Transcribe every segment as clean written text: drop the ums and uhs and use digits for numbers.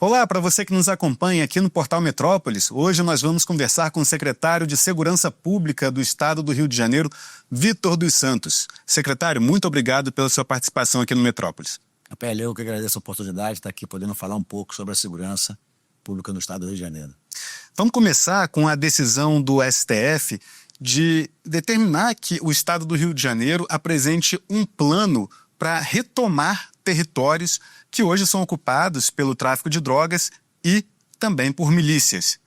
Olá, para você que nos acompanha aqui no Portal Metrópolis, hoje nós vamos conversar com o secretário de Segurança Pública do Estado do Rio de Janeiro, Vitor dos Santos. Secretário, muito obrigado pela sua participação aqui no Metrópolis. Rapaz, eu que agradeço a oportunidade de estar aqui podendo falar um pouco sobre a segurança pública no Estado do Rio de Janeiro. Vamos começar com a decisão do STF de determinar que o Estado do Rio de Janeiro apresente um plano para retomar territórios que hoje são ocupados pelo tráfico de drogas e também por milícias.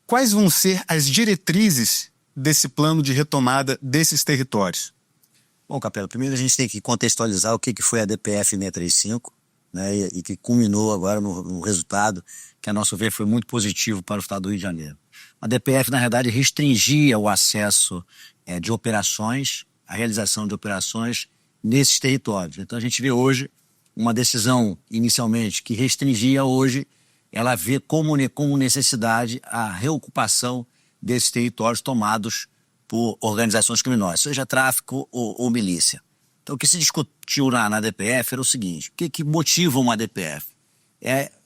Quais vão ser as diretrizes desse plano de retomada desses territórios? Bom, Capela, primeiro a gente tem que contextualizar o que foi a DPF 635, né, e que culminou agora no resultado que, a nosso ver, foi muito positivo para o Estado do Rio de Janeiro. A DPF, na verdade, restringia o acesso de operações, a realização de operações nesses territórios. Então a gente vê hoje uma decisão, inicialmente, que restringia, hoje ela vê como necessidade a reocupação desses territórios tomados por organizações criminosas, seja tráfico ou milícia. Então o que se discutiu na DPF era o seguinte: o que motiva uma DPF?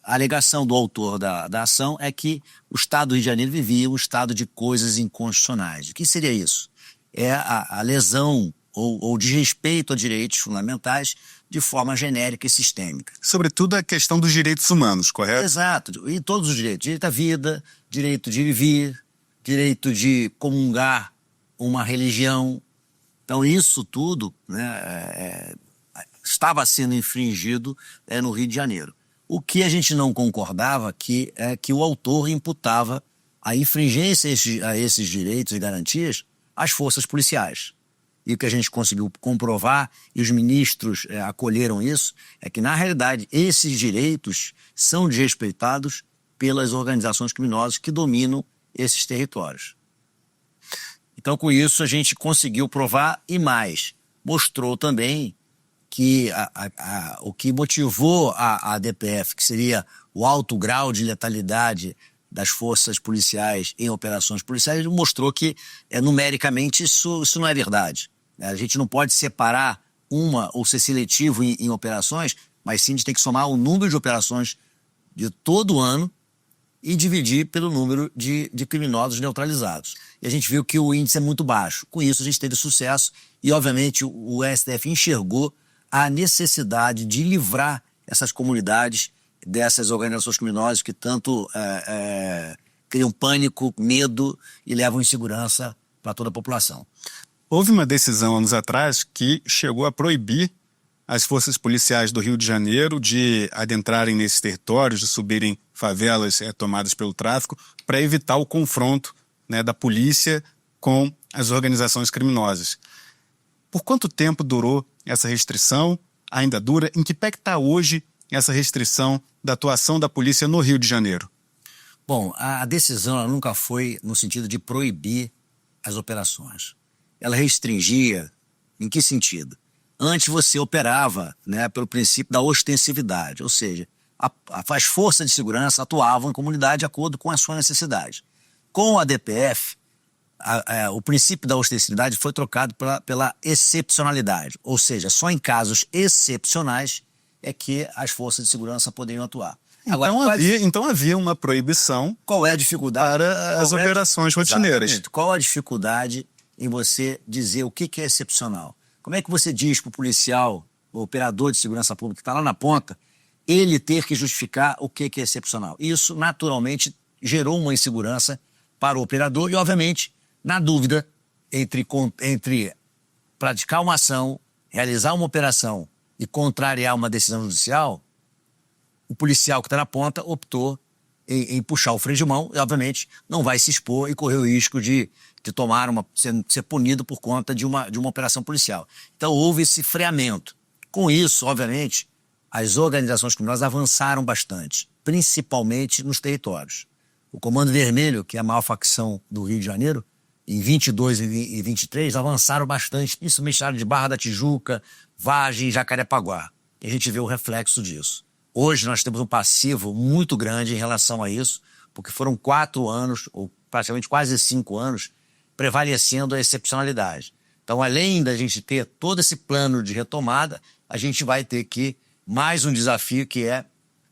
A alegação do autor da ação é que o Estado do Rio de Janeiro vivia um estado de coisas inconstitucionais. O que seria isso? É a lesão ou desrespeito a direitos fundamentais de forma genérica e sistêmica. Sobretudo a questão dos direitos humanos, correto? Exato, e todos os direitos. Direito à vida, direito de viver, direito de comungar uma religião. Então isso tudo, né, estava sendo infringido no Rio de Janeiro. O que a gente não concordava é que o autor imputava a infringência a esses direitos e garantias às forças policiais. E o que a gente conseguiu comprovar, e os ministros acolheram isso, é que, na realidade, esses direitos são desrespeitados pelas organizações criminosas que dominam esses territórios. Então, com isso, a gente conseguiu provar e mais. Mostrou também que o que motivou a DPF, que seria o alto grau de letalidade das forças policiais em operações policiais, mostrou que, numericamente, isso não é verdade. A gente não pode separar uma ou ser seletivo em operações, mas sim a gente tem que somar o número de operações de todo o ano e dividir pelo número de criminosos neutralizados. E a gente viu que o índice é muito baixo. Com isso a gente teve sucesso e, obviamente, o STF enxergou a necessidade de livrar essas comunidades dessas organizações criminosas que tanto criam pânico, medo e levam insegurança para toda a população. Houve uma decisão anos atrás que chegou a proibir as forças policiais do Rio de Janeiro de adentrarem nesses territórios, de subirem favelas tomadas pelo tráfico, para evitar o confronto, né, da polícia com as organizações criminosas. Por quanto tempo durou essa restrição? Ainda dura? Em que pé que está hoje essa restrição da atuação da polícia no Rio de Janeiro? Bom, a decisão ela nunca foi no sentido de proibir as operações. Ela restringia, em que sentido? Antes você operava, né, pelo princípio da ostensividade, ou seja, as forças de segurança atuavam em comunidade de acordo com a sua necessidade. Com a DPF, o princípio da ostensividade foi trocado pela excepcionalidade, ou seja, só em casos excepcionais é que as forças de segurança poderiam atuar. Agora, então havia uma proibição. Qual é a dificuldade? Para as operações rotineiras. Exatamente. Qual a dificuldade em você dizer o que é excepcional? Como é que você diz para o policial, o operador de segurança pública que está lá na ponta, ele ter que justificar o que é excepcional? Isso, naturalmente, gerou uma insegurança para o operador e, obviamente, na dúvida entre praticar uma ação, realizar uma operação e contrariar uma decisão judicial, o policial que está na ponta optou em puxar o freio de mão e, obviamente, não vai se expor e correr o risco de ser punido por conta de uma operação policial. Então houve esse freamento. Com isso, obviamente, as organizações criminosas avançaram bastante, principalmente nos territórios. O Comando Vermelho, que é a maior facção do Rio de Janeiro, em 22 e 23, avançaram bastante, principalmente na área de Barra da Tijuca, Vargem e Jacarepaguá. E a gente vê o reflexo disso. Hoje nós temos um passivo muito grande em relação a isso, porque foram 4 anos, ou praticamente quase 5 anos, prevalecendo a excepcionalidade. Então, além da gente ter todo esse plano de retomada, a gente vai ter que mais um desafio, que é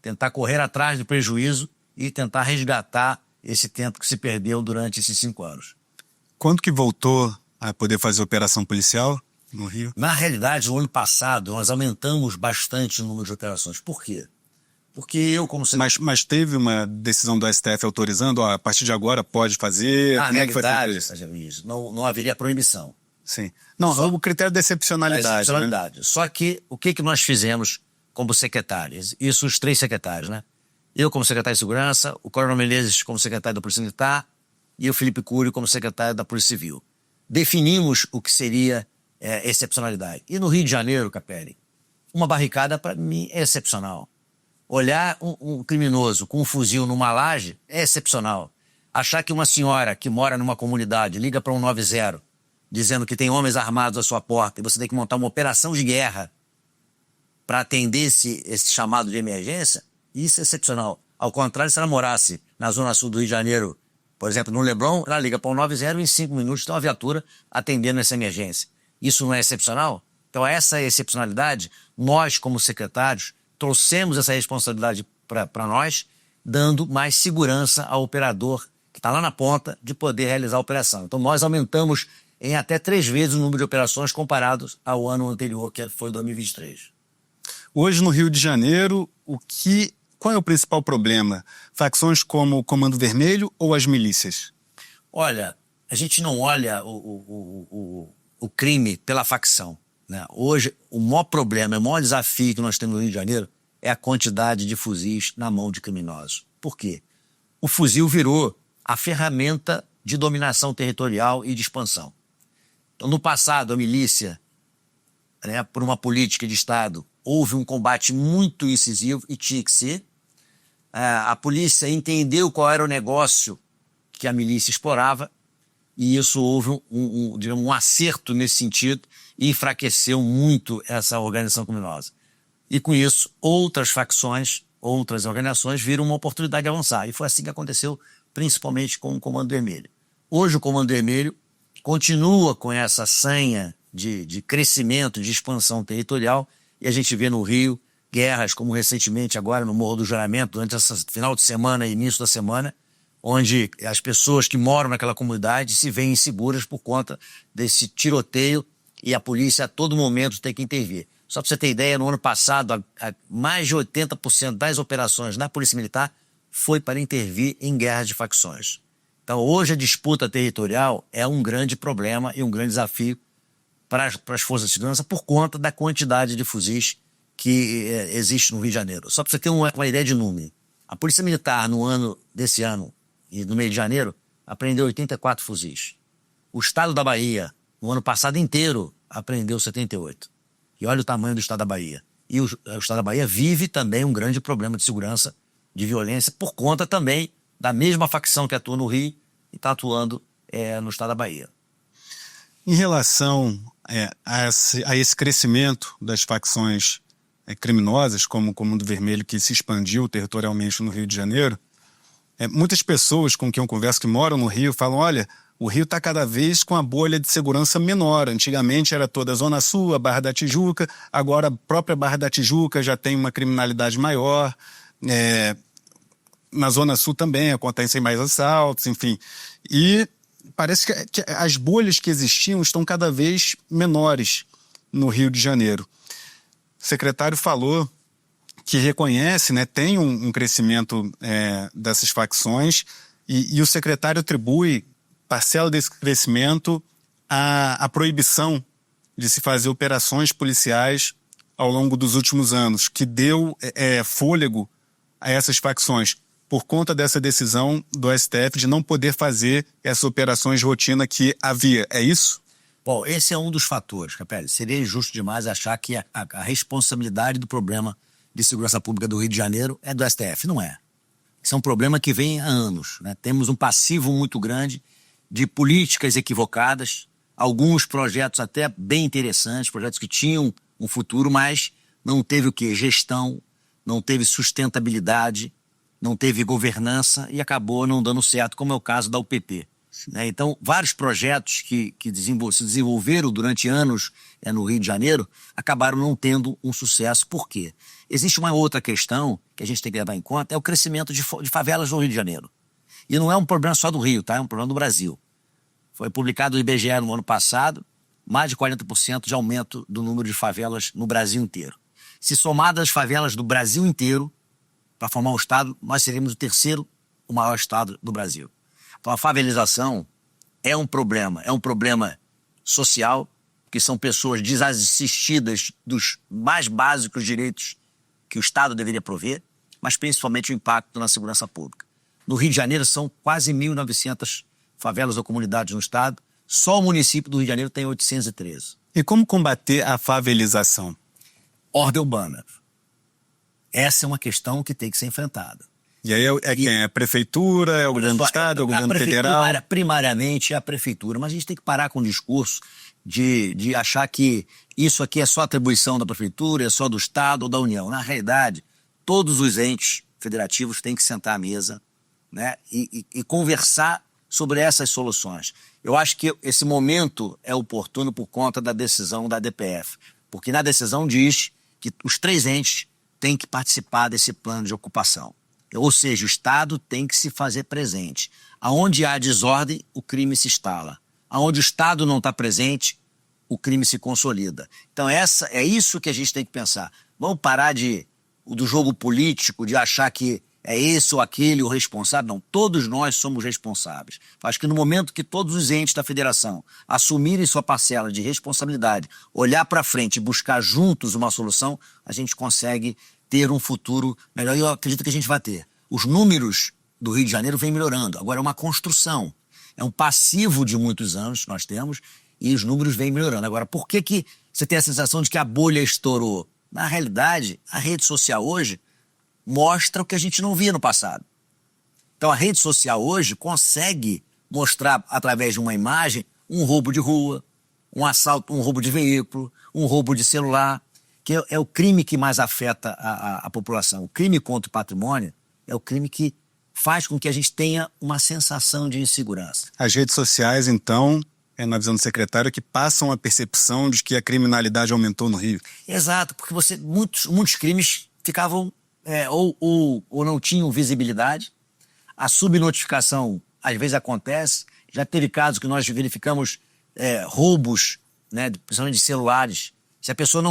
tentar correr atrás do prejuízo e tentar resgatar esse tempo que se perdeu durante esses 5 anos. Quando que voltou a poder fazer operação policial no Rio? Na realidade, no ano passado, nós aumentamos bastante o número de operações. Por quê? Porque eu, como... Mas teve uma decisão do STF autorizando, ó, a partir de agora pode fazer? Na Como é que foi realidade, feito isso? não haveria proibição. Sim. Não, o critério da excepcionalidade. Né? Só que o que nós fizemos como secretários? Isso os 3 secretários, né? Eu como secretário de Segurança, o Coronel Menezes como secretário da Polícia Militar e o Felipe Cury como secretário da Polícia Civil. Definimos o que seria excepcionalidade. E no Rio de Janeiro, Capelli, uma barricada para mim é excepcional. Olhar um criminoso com um fuzil numa laje é excepcional. Achar que uma senhora que mora numa comunidade liga para 190 dizendo que tem homens armados à sua porta e você tem que montar uma operação de guerra para atender esse chamado de emergência, isso é excepcional. Ao contrário, se ela morasse na zona sul do Rio de Janeiro, por exemplo, no Leblon, ela liga para 190 e em 5 minutos tem uma viatura atendendo essa emergência. Isso não é excepcional? Então essa excepcionalidade, nós como secretários, trouxemos essa responsabilidade para nós, dando mais segurança ao operador que está lá na ponta de poder realizar a operação. Então nós aumentamos em até 3 vezes o número de operações comparados ao ano anterior, que foi 2023. Hoje no Rio de Janeiro, qual é o principal problema? Facções como o Comando Vermelho ou as milícias? Olha, a gente não olha o crime pela facção, né? Hoje, o maior problema, o maior desafio que nós temos no Rio de Janeiro é a quantidade de fuzis na mão de criminosos. Por quê? O fuzil virou a ferramenta de dominação territorial e de expansão. Então, no passado, a milícia, né, por uma política de Estado, houve um combate muito incisivo e tinha que ser. A polícia entendeu qual era o negócio que a milícia explorava e isso houve um acerto nesse sentido e enfraqueceu muito essa organização criminosa. E com isso, outras facções, outras organizações viram uma oportunidade de avançar. E foi assim que aconteceu, principalmente com o Comando Vermelho. Hoje o Comando Vermelho continua com essa sanha de crescimento, de expansão territorial, e a gente vê no Rio guerras, como recentemente agora no Morro do Juramento, durante esse final de semana e início da semana, onde as pessoas que moram naquela comunidade se veem inseguras por conta desse tiroteio e a polícia a todo momento tem que intervir. Só para você ter ideia, no ano passado, mais de 80% das operações na Polícia Militar foi para intervir em guerras de facções. Então, hoje a disputa territorial é um grande problema e um grande desafio para as forças de segurança por conta da quantidade de fuzis que existe no Rio de Janeiro. Só para você ter uma ideia de número. A Polícia Militar, desse ano e no mês de janeiro, apreendeu 84 fuzis. O Estado da Bahia, no ano passado inteiro, apreendeu 78. E olha o tamanho do Estado da Bahia. E o Estado da Bahia vive também um grande problema de segurança, de violência, por conta também da mesma facção que atua no Rio e está atuando no Estado da Bahia. Em relação a esse crescimento das facções criminosas, como o Comando Vermelho, que se expandiu territorialmente no Rio de Janeiro, muitas pessoas com quem eu converso que moram no Rio falam, olha, o Rio está cada vez com a bolha de segurança menor. Antigamente era toda a Zona Sul, a Barra da Tijuca, agora a própria Barra da Tijuca já tem uma criminalidade maior, na Zona Sul também acontecem mais assaltos, enfim. E parece que as bolhas que existiam estão cada vez menores no Rio de Janeiro. O secretário falou que reconhece, né, tem um crescimento dessas facções e o secretário atribui parcela desse crescimento à proibição de se fazer operações policiais ao longo dos últimos anos, que deu fôlego a essas facções por conta dessa decisão do STF de não poder fazer essas operações de rotina que havia. É isso? Bom, esse é um dos fatores, Capelli. Seria injusto demais achar que a responsabilidade do problema de segurança pública do Rio de Janeiro é do STF. Não é. Isso é um problema que vem há anos, né? Temos um passivo muito grande de políticas equivocadas, alguns projetos até bem interessantes, projetos que tinham um futuro, mas não teve o quê? Gestão, não teve sustentabilidade, não teve governança e acabou não dando certo, como é o caso da UPP. né? Então, vários projetos que se desenvolveram durante anos no Rio de Janeiro acabaram não tendo um sucesso. Por quê? Existe uma outra questão que a gente tem que levar em conta, é o crescimento de favelas no Rio de Janeiro. E não é um problema só do Rio, tá? É um problema do Brasil. Foi publicado no IBGE no ano passado, mais de 40% de aumento do número de favelas no Brasil inteiro. Se somadas as favelas do Brasil inteiro, para formar um estado, nós seríamos o terceiro o maior estado do Brasil. Então a favelização é um problema social, que são pessoas desassistidas dos mais básicos direitos que o Estado deveria prover, mas principalmente o impacto na segurança pública. No Rio de Janeiro são quase 1.900 favelas ou comunidades no estado, só o município do Rio de Janeiro tem 813. E como combater a favelização? Ordem urbana. Essa é uma questão que tem que ser enfrentada. E aí quem? É a prefeitura, é o governo do estado, é o governo federal? Primariamente é a prefeitura, mas a gente tem que parar com o discurso de achar que isso aqui é só atribuição da prefeitura, é só do estado ou da União. Na realidade, todos os entes federativos têm que sentar à mesa, né, e conversar sobre essas soluções. Eu acho que esse momento é oportuno por conta da decisão da DPF, porque na decisão diz que os 3 entes têm que participar desse plano de ocupação. Ou seja, o Estado tem que se fazer presente. Aonde há desordem, o crime se instala. Aonde o Estado não está presente, o crime se consolida. Então é isso que a gente tem que pensar. Vamos parar do jogo político, de achar que é esse ou aquele o responsável. Não, todos nós somos responsáveis. Acho que no momento que todos os entes da federação assumirem sua parcela de responsabilidade, olhar para frente e buscar juntos uma solução, a gente consegue ter um futuro melhor. E eu acredito que a gente vai ter. Os números do Rio de Janeiro vêm melhorando. Agora é uma construção. É um passivo de muitos anos que nós temos e os números vêm melhorando. Agora, por que você tem a sensação de que a bolha estourou? Na realidade, a rede social hoje mostra o que a gente não via no passado. Então a rede social hoje consegue mostrar através de uma imagem um roubo de rua, um assalto, um roubo de veículo, um roubo de celular, que é o crime que mais afeta a população. O crime contra o patrimônio é o crime que faz com que a gente tenha uma sensação de insegurança. As redes sociais, então, na visão do secretário, que passam a percepção de que a criminalidade aumentou no Rio. Exato, porque muitos crimes ficavam ou não tinham visibilidade. A subnotificação às vezes acontece. Já teve casos que nós verificamos roubos, né, principalmente de celulares. Se a pessoa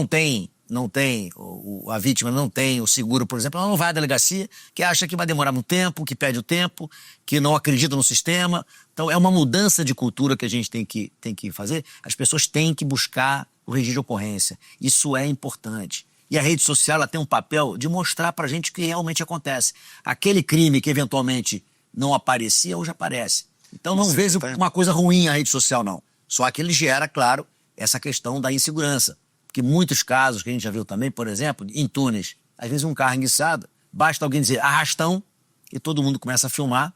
a vítima não tem o seguro, por exemplo, ela não vai à delegacia, que acha que vai demorar muito tempo, que perde o tempo, que não acredita no sistema. Então é uma mudança de cultura que a gente tem que fazer. As pessoas têm que buscar o registro de ocorrência. Isso é importante. E a rede social ela tem um papel de mostrar pra gente o que realmente acontece. Aquele crime que eventualmente não aparecia, hoje aparece. Então não vejo uma coisa ruim a rede social, não. Só que ele gera, claro, essa questão da insegurança. Porque muitos casos que a gente já viu também, por exemplo, em túneis, às vezes um carro enguiçado, basta alguém dizer arrastão e todo mundo começa a filmar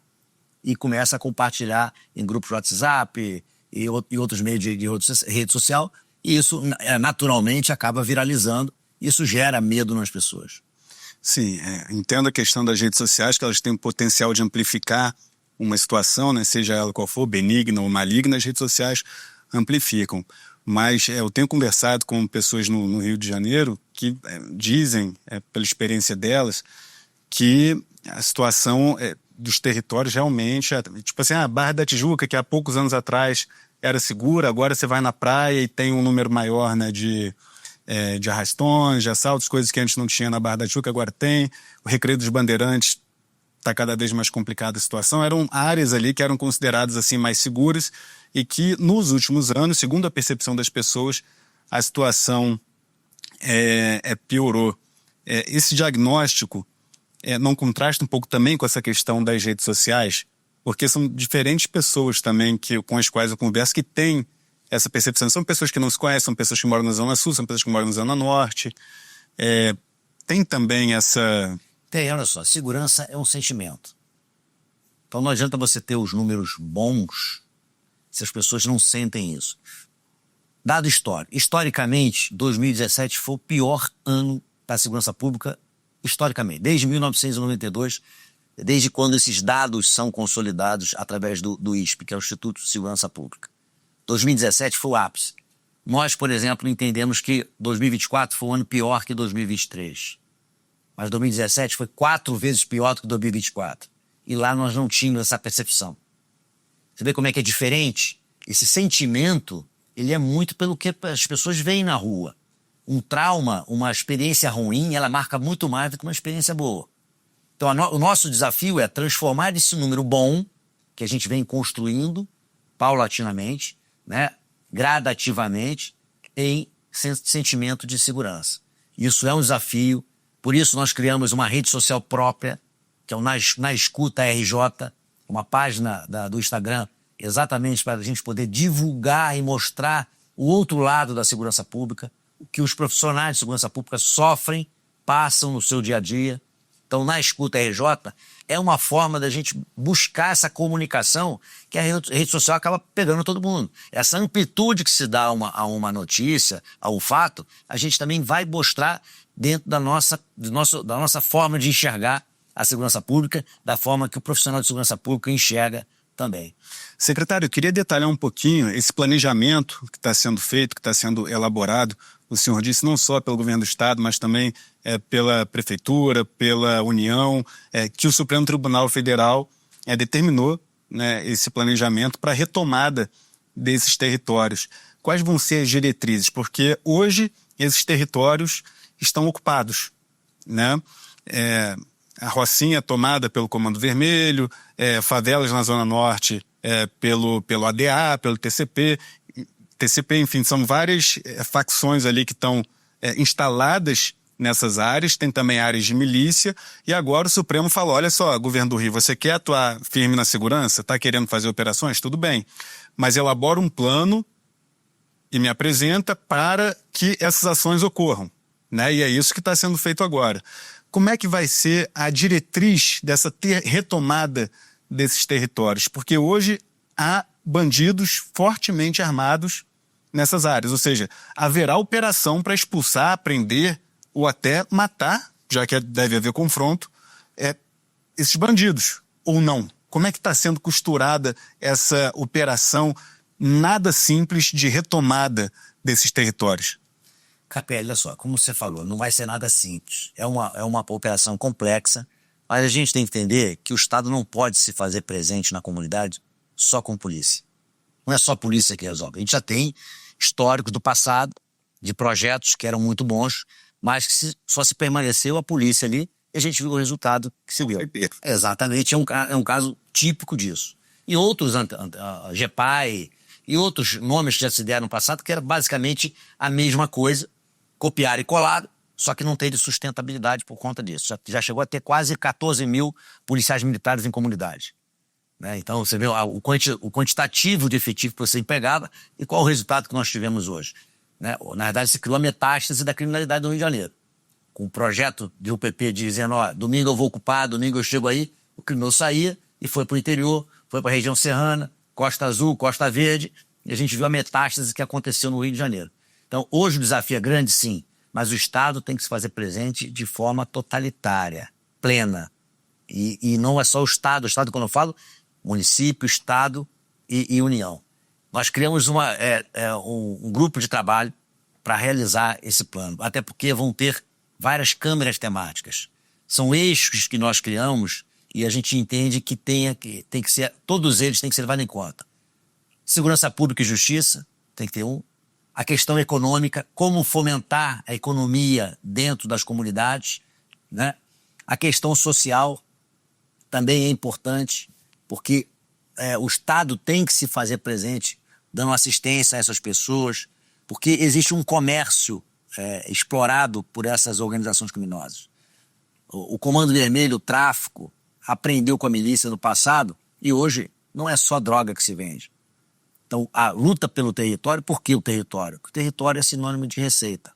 e começa a compartilhar em grupos de WhatsApp e outros meios de rede social, e isso naturalmente acaba viralizando. Isso gera medo nas pessoas. Sim, entendo a questão das redes sociais, que elas têm o potencial de amplificar uma situação, né, seja ela qual for, benigna ou maligna, as redes sociais amplificam. Mas eu tenho conversado com pessoas no Rio de Janeiro que dizem, pela experiência delas, que a situação dos territórios realmente, tipo assim, a Barra da Tijuca, que há poucos anos atrás era segura, agora você vai na praia e tem um número maior, né, de arrastões, de assaltos, coisas que antes não tinha na Barra da Tijuca, agora tem. O Recreio dos Bandeirantes está cada vez mais complicada a situação. Eram áreas ali que eram consideradas assim mais seguras e que nos últimos anos, segundo a percepção das pessoas, a situação piorou. Esse diagnóstico não contrasta um pouco também com essa questão das redes sociais? Porque são diferentes pessoas também com as quais eu converso que têm essa percepção. São pessoas que não se conhecem, são pessoas que moram na Zona Sul, são pessoas que moram na Zona Norte. Tem também essa... Tem, olha só, segurança é um sentimento. Então não adianta você ter os números bons se as pessoas não sentem isso. Dado histórico. Historicamente, 2017 foi o pior ano para a segurança pública, historicamente. Desde 1992, desde quando esses dados são consolidados através do ISP, que é o Instituto de Segurança Pública. 2017 foi o ápice. Nós, por exemplo, entendemos que 2024 foi um ano pior que 2023. Mas 2017 foi 4 vezes pior do que 2024. E lá nós não tínhamos essa percepção. Você vê como é que é diferente? Esse sentimento, ele é muito pelo que as pessoas veem na rua. Um trauma, uma experiência ruim, ela marca muito mais do que uma experiência boa. Então, o nosso desafio é transformar esse número bom, que a gente vem construindo paulatinamente, né, gradativamente, em sentimento de segurança. Isso é um desafio, por isso nós criamos uma rede social própria, que é o Na Escuta RJ, uma página do Instagram, exatamente para a gente poder divulgar e mostrar o outro lado da segurança pública, o que os profissionais de segurança pública sofrem, passam no seu dia a dia. Então, Na Escuta RJ é uma forma da gente buscar essa comunicação que a rede social acaba pegando todo mundo. Essa amplitude que se dá a uma notícia, a um fato, a gente também vai mostrar dentro da nossa forma de enxergar a segurança pública, da forma que o profissional de segurança pública enxerga também. Secretário, eu queria detalhar um pouquinho esse planejamento que está sendo feito, que está sendo elaborado. O senhor disse não só pelo governo do Estado, mas também pela Prefeitura, pela União, que o Supremo Tribunal Federal determinou, né, esse planejamento para a retomada desses territórios. Quais vão ser as diretrizes? Porque hoje esses territórios estão ocupados, né? A Rocinha tomada pelo Comando Vermelho, favelas na Zona Norte pelo ADA, pelo TCP, enfim, são várias facções ali que estão instaladas nessas áreas, tem também áreas de milícia, e agora o Supremo falou, olha só, governo do Rio, você quer atuar firme na segurança? Está querendo fazer operações? Tudo bem, mas elabora um plano e me apresenta para que essas ações ocorram, né? E é isso que está sendo feito agora. Como é que vai ser a diretriz dessa retomada desses territórios? Porque hoje há bandidos fortemente armados nessas áreas, ou seja, haverá operação para expulsar, prender ou até matar, já que deve haver confronto, esses bandidos, ou não? Como é que está sendo costurada essa operação nada simples de retomada desses territórios? Capelli, olha só, como você falou, não vai ser nada simples. É uma operação complexa, mas a gente tem que entender que o Estado não pode se fazer presente na comunidade só com polícia. Não é só a polícia que resolve. A gente já tem históricos do passado, de projetos que eram muito bons, mas que só se permaneceu a polícia ali e a gente viu o resultado que se deu. Exatamente, é um caso típico disso. E outros, GEPAI e outros nomes que já se deram no passado, que era basicamente a mesma coisa, copiar e colar, só que não teve sustentabilidade por conta disso. Já chegou a ter quase 14 mil policiais militares em comunidade. Né? Então, você vê o quantitativo de efetivo que você empregava e qual o resultado que nós tivemos hoje. Né? Na verdade, se criou a metástase da criminalidade do Rio de Janeiro. Com o projeto de UPP dizendo, ó, domingo eu vou ocupar, domingo eu chego aí, o criminoso saía e foi para o interior, foi para a região serrana, Costa Azul, Costa Verde, e a gente viu a metástase que aconteceu no Rio de Janeiro. Então, hoje o desafio é grande, sim, mas o Estado tem que se fazer presente de forma totalitária, plena. E não é só o Estado quando eu falo, município, Estado e União. Nós criamos um grupo de trabalho para realizar esse plano, até porque vão ter várias câmeras temáticas. São eixos que nós criamos e a gente entende que tem que ser, todos eles têm que ser levados em conta. Segurança pública e justiça, tem que ter um. A questão econômica, como fomentar a economia dentro das comunidades, né? A questão social também é importante, porque o Estado tem que se fazer presente, dando assistência a essas pessoas, porque existe um comércio explorado por essas organizações criminosas. O Comando Vermelho, o tráfico, aprendeu com a milícia no passado e hoje não é só droga que se vende. Então, a luta pelo território, por que o território? Porque o território é sinônimo de receita.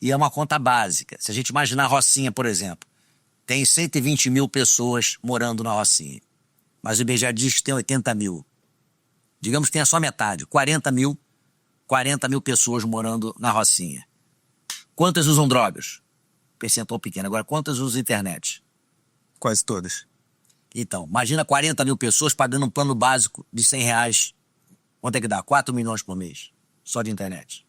E é uma conta básica. Se a gente imaginar a Rocinha, por exemplo, tem 120 mil pessoas morando na Rocinha, mas o IBGE diz que tem 80 mil. Digamos que tem a só metade, 40 mil pessoas morando na Rocinha. Quantas usam drogas? Percentual pequeno. Agora, quantas usam internet? Quase todas. Então, imagina 40 mil pessoas pagando um plano básico de R$ 100. Quanto é que dá? 4 milhões por mês, só de internet.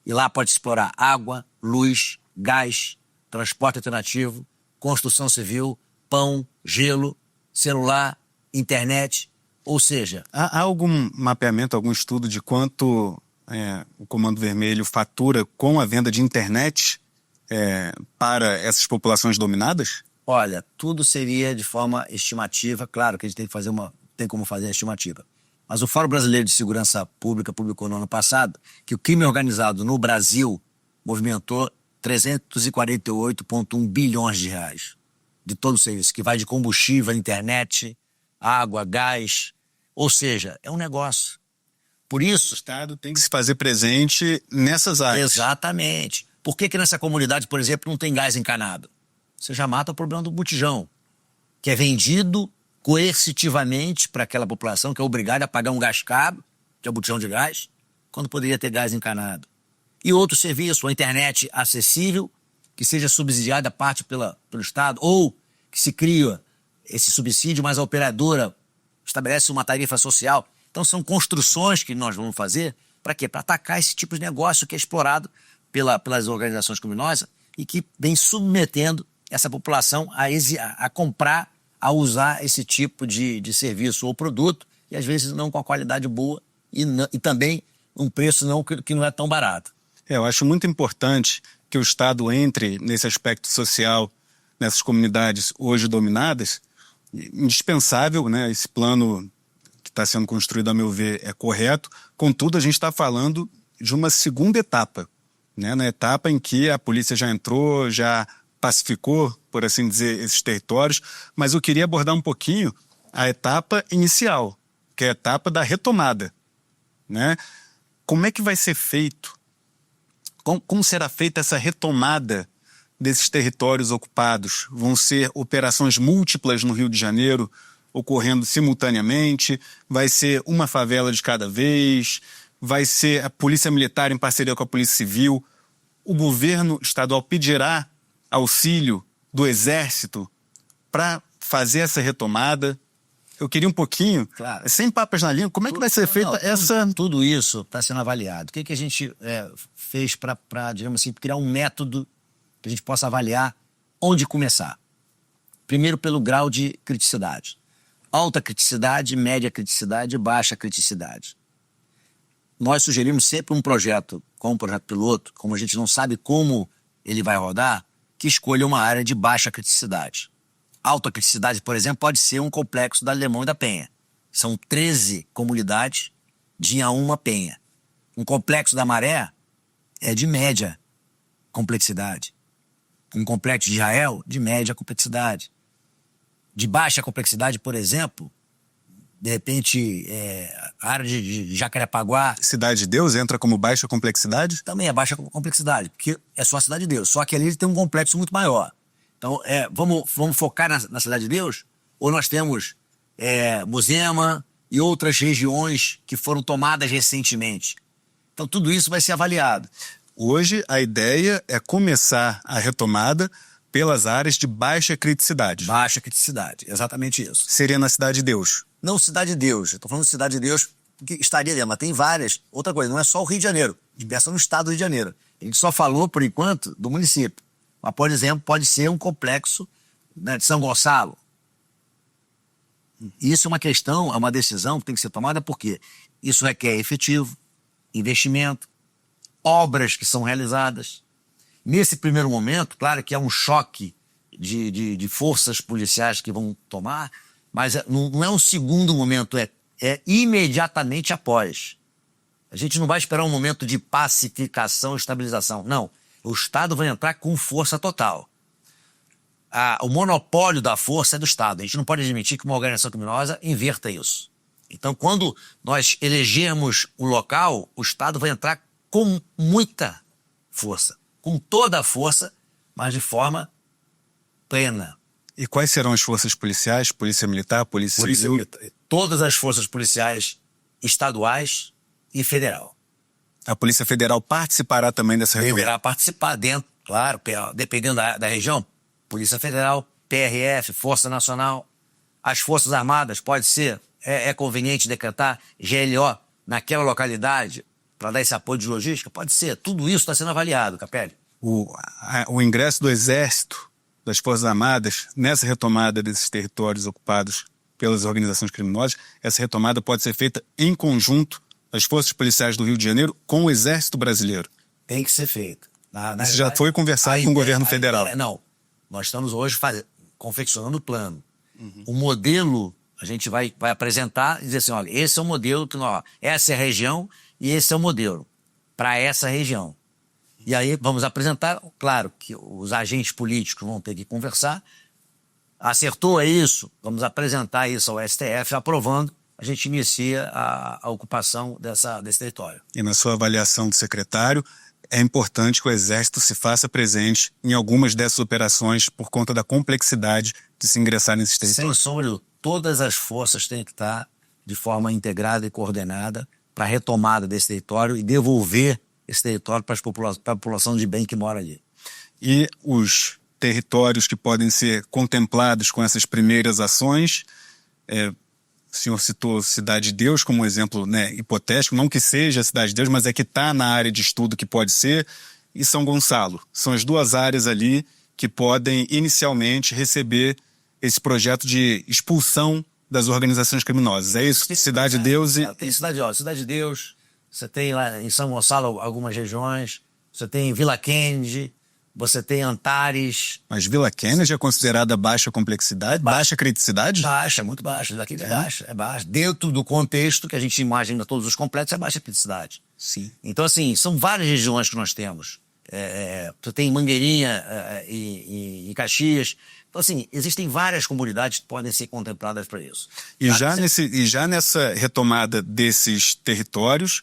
E lá pode explorar água, luz, gás, transporte alternativo, construção civil, pão, gelo, celular, internet. Ou seja... Há algum mapeamento, algum estudo de quanto o Comando Vermelho fatura com a venda de internet para essas populações dominadas? Olha, tudo seria de forma estimativa. Claro que a gente tem como fazer a estimativa. Mas o Fórum Brasileiro de Segurança Pública publicou no ano passado que o crime organizado no Brasil movimentou 348,1 bilhões de reais de todo o serviço, que vai de combustível, internet, água, gás. Ou seja, é um negócio. Por isso... O Estado tem que se fazer presente nessas áreas. Exatamente. Por que nessa comunidade, por exemplo, não tem gás encanado? Você já mata o problema do botijão, que é vendido coercitivamente para aquela população que é obrigada a pagar um gás caro, que é o botijão de gás, quando poderia ter gás encanado. E outro serviço, a internet acessível, que seja subsidiada parte pelo Estado, ou que se cria esse subsídio, mas a operadora estabelece uma tarifa social. Então são construções que nós vamos fazer para quê? Para atacar esse tipo de negócio que é explorado pelas organizações criminosas e que vem submetendo essa população a comprar, a usar esse tipo de serviço ou produto, e às vezes não com a qualidade boa e também um preço que não é tão barato. Eu acho muito importante que o Estado entre nesse aspecto social, nessas comunidades hoje dominadas. Indispensável, né? Esse plano que está sendo construído, a meu ver, é correto. Contudo, a gente está falando de uma segunda etapa, né? Na etapa em que a polícia já entrou, já pacificou, por assim dizer, esses territórios, mas eu queria abordar um pouquinho a etapa inicial, que é a etapa da retomada, né? Como é que vai ser feito? Como será feita essa retomada desses territórios ocupados? Vão ser operações múltiplas no Rio de Janeiro, ocorrendo simultaneamente? Vai ser uma favela de cada vez? Vai ser a Polícia Militar em parceria com a Polícia Civil? O governo estadual pedirá auxílio do Exército para fazer essa retomada? Eu queria um pouquinho, claro, sem papas na língua, como é que vai ser feita essa... Tudo isso está sendo avaliado. O que a gente fez para, digamos assim, criar um método que a gente possa avaliar onde começar? Primeiro, pelo grau de criticidade. Alta criticidade, média criticidade, baixa criticidade. Nós sugerimos sempre um projeto, como um projeto piloto, como a gente não sabe como ele vai rodar, que escolha uma área de baixa criticidade. Alta criticidade, por exemplo, pode ser um complexo da Alemão e da Penha. São 13 comunidades de uma penha. Um complexo da Maré é de média complexidade. Um complexo de Israel, de média complexidade. De baixa complexidade, por exemplo, de repente, a área de Jacarepaguá... Cidade de Deus entra como baixa complexidade? Também é baixa complexidade, porque é só a Cidade de Deus. Só que ali ele tem um complexo muito maior. Então, vamos focar na Cidade de Deus? Ou nós temos Muzema e outras regiões que foram tomadas recentemente? Então, tudo isso vai ser avaliado. Hoje, a ideia é começar a retomada pelas áreas de baixa criticidade. Baixa criticidade, exatamente isso. Seria na Cidade de Deus? Não Cidade de Deus. Eu estou falando de Cidade de Deus, que estaria ali, mas tem várias. Outra coisa, não é só o Rio de Janeiro. Diversa no estado do Rio de Janeiro. A gente só falou, por enquanto, do município. Mas, por exemplo, pode ser um complexo, né, de São Gonçalo. Isso é uma questão, é uma decisão que tem que ser tomada porque isso requer efetivo, investimento, obras que são realizadas. Nesse primeiro momento, claro que é um choque de forças policiais que vão tomar, mas não é um segundo momento, é imediatamente após. A gente não vai esperar um momento de pacificação e estabilização. Não, o Estado vai entrar com força total. O monopólio da força é do Estado. A gente não pode admitir que uma organização criminosa inverta isso. Então, quando nós elegermos um local, o Estado vai entrar com muita força, com toda a força, mas de forma plena. E quais serão as forças policiais? Polícia Militar, Polícia Civil? Todas as forças policiais estaduais e federal. A Polícia Federal participará também dessa reunião? Deverá participar dentro, claro, dependendo da região. Polícia Federal, PRF, Força Nacional. As Forças Armadas, pode ser, é conveniente decretar GLO naquela localidade para dar esse apoio de logística? Pode ser. Tudo isso está sendo avaliado, Capelli. O ingresso do Exército, das Forças Armadas, nessa retomada desses territórios ocupados pelas organizações criminosas, essa retomada pode ser feita em conjunto das Forças Policiais do Rio de Janeiro com o Exército Brasileiro. Tem que ser feito. Isso já foi conversado com o governo federal. Não, nós estamos hoje confeccionando o plano. O modelo a gente vai apresentar e dizer assim, olha, esse é o modelo, essa é a região e esse é o modelo para essa região. E aí vamos apresentar, claro que os agentes políticos vão ter que conversar. Acertou isso? Vamos apresentar isso ao STF, aprovando, a gente inicia a ocupação desse território. E na sua avaliação do secretário, é importante que o Exército se faça presente em algumas dessas operações por conta da complexidade de se ingressar nesses territórios? Sem sombra, todas as forças têm que estar de forma integrada e coordenada para a retomada desse território e devolver esse território para a população de bem que mora ali. E os territórios que podem ser contemplados com essas primeiras ações, o senhor citou Cidade de Deus como um exemplo, né, hipotético, não que seja a Cidade de Deus, mas é que está na área de estudo que pode ser, e São Gonçalo. São as duas áreas ali que podem inicialmente receber esse projeto de expulsão das organizações criminosas. É isso? Cidade de Deus e... Tem Cidade de Deus, você tem lá em São Gonçalo algumas regiões, você tem Vila Kennedy, você tem Antares. Mas Vila Kennedy é considerada baixa complexidade? Baixa criticidade? Baixa, muito baixa. Daqui é baixa. Dentro do contexto que a gente imagina todos os complexos, é baixa criticidade. Sim. Então, assim, são várias regiões que nós temos. Você tem Mangueirinha e Caxias. Então, assim, existem várias comunidades que podem ser contempladas para isso. E já nessa retomada desses territórios,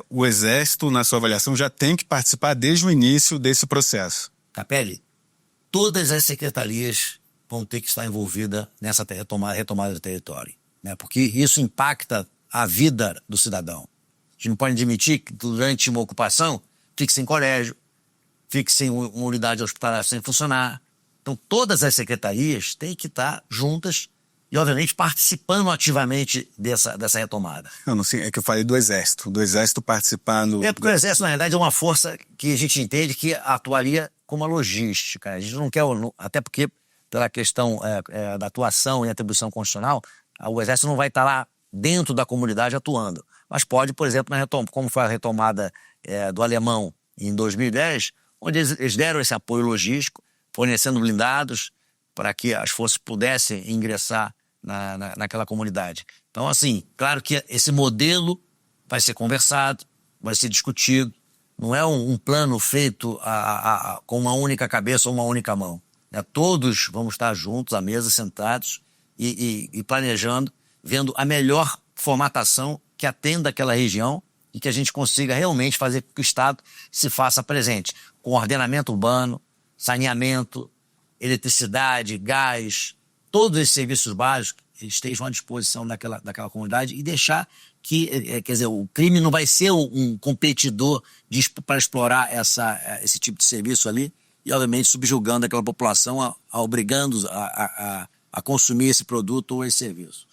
o Exército, na sua avaliação, já tem que participar desde o início desse processo. Capelli, todas as secretarias vão ter que estar envolvidas nessa retomada do território, né? Porque isso impacta a vida do cidadão. A gente não pode admitir que durante uma ocupação fique sem colégio, fique sem uma unidade hospitalar sem funcionar. Então todas as secretarias têm que estar juntas e, obviamente, participando ativamente dessa retomada. Eu não sei, é que eu falei do Exército participar no... Porque o Exército, na verdade, é uma força que a gente entende que atuaria como a logística. A gente não quer, até porque, pela questão da atuação e atribuição constitucional, o Exército não vai estar lá dentro da comunidade atuando. Mas pode, por exemplo, como foi a retomada do Alemão em 2010, onde eles deram esse apoio logístico, fornecendo blindados para que as forças pudessem ingressar naquela comunidade. Então, assim, claro que esse modelo vai ser conversado, vai ser discutido. Não é um plano feito com uma única cabeça ou uma única mão. Todos vamos estar juntos à mesa, sentados e planejando, vendo a melhor formatação que atenda aquela região e que a gente consiga realmente fazer com que o Estado se faça presente, com ordenamento urbano, saneamento, eletricidade, gás, todos esses serviços básicos estejam à disposição daquela comunidade e deixar que, quer dizer, o crime não vai ser um competidor para explorar esse tipo de serviço ali e, obviamente, subjugando aquela população, obrigando-os a consumir esse produto ou esse serviço.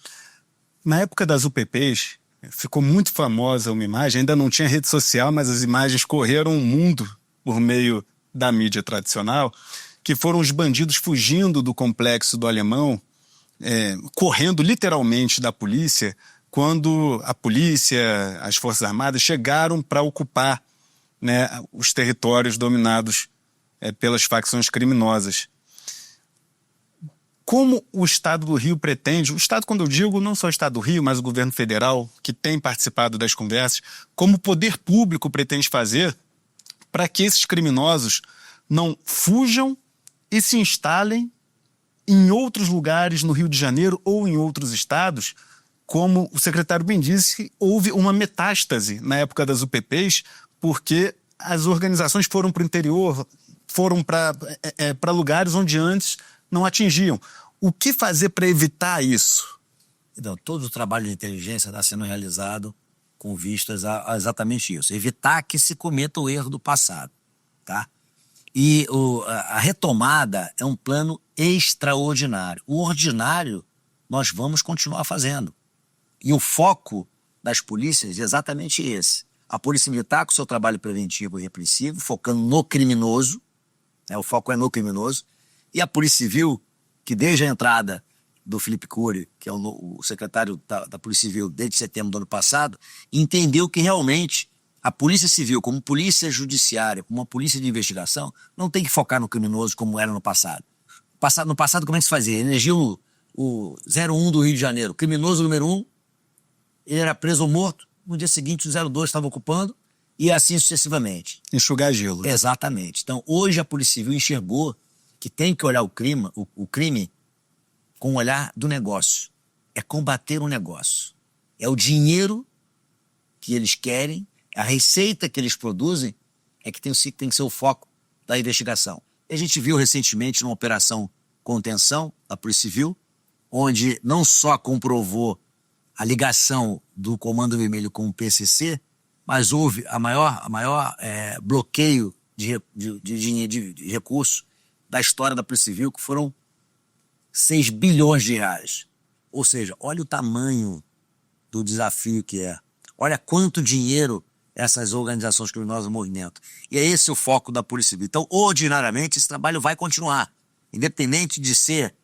Na época das UPPs, ficou muito famosa uma imagem, ainda não tinha rede social, mas as imagens correram o mundo por meio da mídia tradicional, que foram os bandidos fugindo do complexo do Alemão, correndo literalmente da polícia, quando a polícia, as Forças Armadas chegaram para ocupar, né, os territórios dominados pelas facções criminosas. Como o Estado do Rio pretende, o Estado, quando eu digo, não só o Estado do Rio, mas o governo federal, que tem participado das conversas, como o poder público pretende fazer para que esses criminosos não fujam e se instalem em outros lugares no Rio de Janeiro ou em outros estados, como o secretário bem disse, houve uma metástase na época das UPPs, porque as organizações foram para o interior, foram para lugares onde antes não atingiam. O que fazer para evitar isso? Então, todo o trabalho de inteligência está sendo realizado com vistas a exatamente isso. Evitar que se cometa o erro do passado, tá? E a retomada é um plano extraordinário. O ordinário nós vamos continuar fazendo. E o foco das polícias é exatamente esse. A Polícia Militar com o seu trabalho preventivo e repressivo, focando no criminoso, né, o foco é no criminoso, e a Polícia Civil, que desde a entrada do Felipe Cury, que é o secretário da Polícia Civil desde setembro do ano passado, entendeu que realmente a Polícia Civil, como polícia judiciária, como uma polícia de investigação, não tem que focar no criminoso como era no passado. No passado, como é que se fazia? Elegiam o 01 do Rio de Janeiro, criminoso número 1, ele era preso ou morto, no dia seguinte o 02 estava ocupando, e assim sucessivamente. Enxugar gelo. Exatamente. Então, hoje a Polícia Civil enxergou que tem que olhar o crime com o olhar do negócio. É combater o negócio. É o dinheiro que eles querem, a receita que eles produzem é que tem que ser o foco da investigação. E a gente viu recentemente numa operação contenção da Polícia Civil, onde não só comprovou a ligação do Comando Vermelho com o PCC, mas houve a maior bloqueio de recursos da história da Polícia Civil, que foram 6 bilhões de reais. Ou seja, olha o tamanho do desafio que é. Olha quanto dinheiro essas organizações criminosas movimentam. E é esse o foco da Polícia Civil. Então, ordinariamente, esse trabalho vai continuar. Independente de ser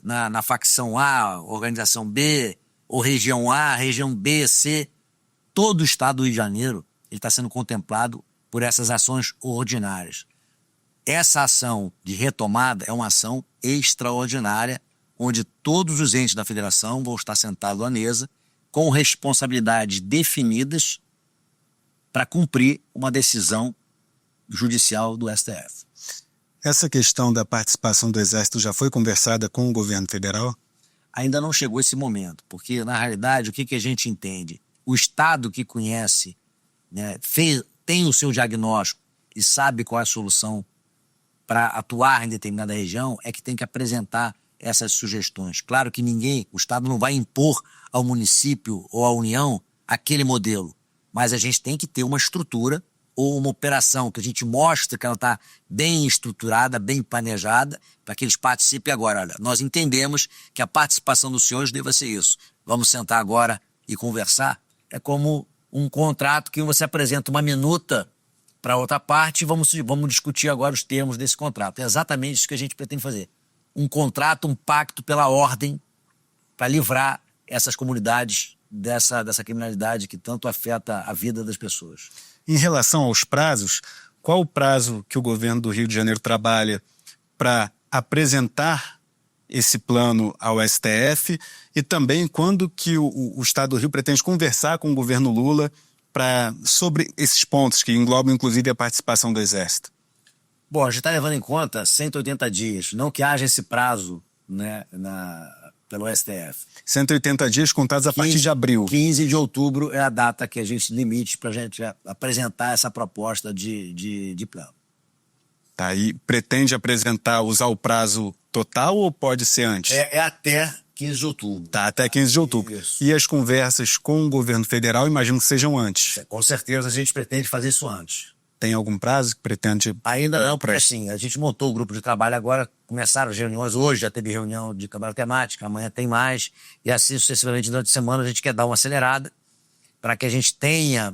na facção A, organização B, ou região A, região B, C, todo o estado do Rio de Janeiro está sendo contemplado por essas ações ordinárias. Essa ação de retomada é uma ação extraordinária, onde todos os entes da federação vão estar sentados à mesa com responsabilidades definidas para cumprir uma decisão judicial do STF. Essa questão da participação do Exército já foi conversada com o governo federal? Ainda não chegou esse momento, porque, na realidade, o que a gente entende? O Estado que conhece, né, tem o seu diagnóstico e sabe qual é a solução para atuar em determinada região, é que tem que apresentar essas sugestões. Claro que o Estado não vai impor ao município ou à União aquele modelo, mas a gente tem que ter uma estrutura ou uma operação que a gente mostre que ela está bem estruturada, bem planejada, para que eles participem agora. Olha, nós entendemos que a participação dos senhores deva ser isso. Vamos sentar agora e conversar. É como um contrato que você apresenta uma minuta para outra parte e vamos discutir agora os termos desse contrato. É exatamente isso que a gente pretende fazer. Um contrato, um pacto pela ordem para livrar essas comunidades dessa criminalidade que tanto afeta a vida das pessoas. Em relação aos prazos, qual o prazo que o governo do Rio de Janeiro trabalha para apresentar esse plano ao STF e também quando que o Estado do Rio pretende conversar com o governo Lula sobre esses pontos que englobam inclusive a participação do Exército? Bom, a gente está levando em conta 180 dias, não que haja esse prazo, né, pelo STF. 180 dias contados a partir de abril. 15 de outubro é a data que a gente limite para a gente apresentar essa proposta de plano. Tá, e pretende usar o prazo total ou pode ser antes? É até 15 de outubro. Tá, até 15 de outubro. Isso. E as conversas com o governo federal, imagino que sejam antes. Com certeza a gente pretende fazer isso antes. Tem algum prazo que pretende? Ainda não, porque assim, a gente montou o grupo de trabalho agora, começaram as reuniões hoje, já teve reunião de câmara temática, amanhã tem mais, e assim sucessivamente durante a semana a gente quer dar uma acelerada para que a gente tenha,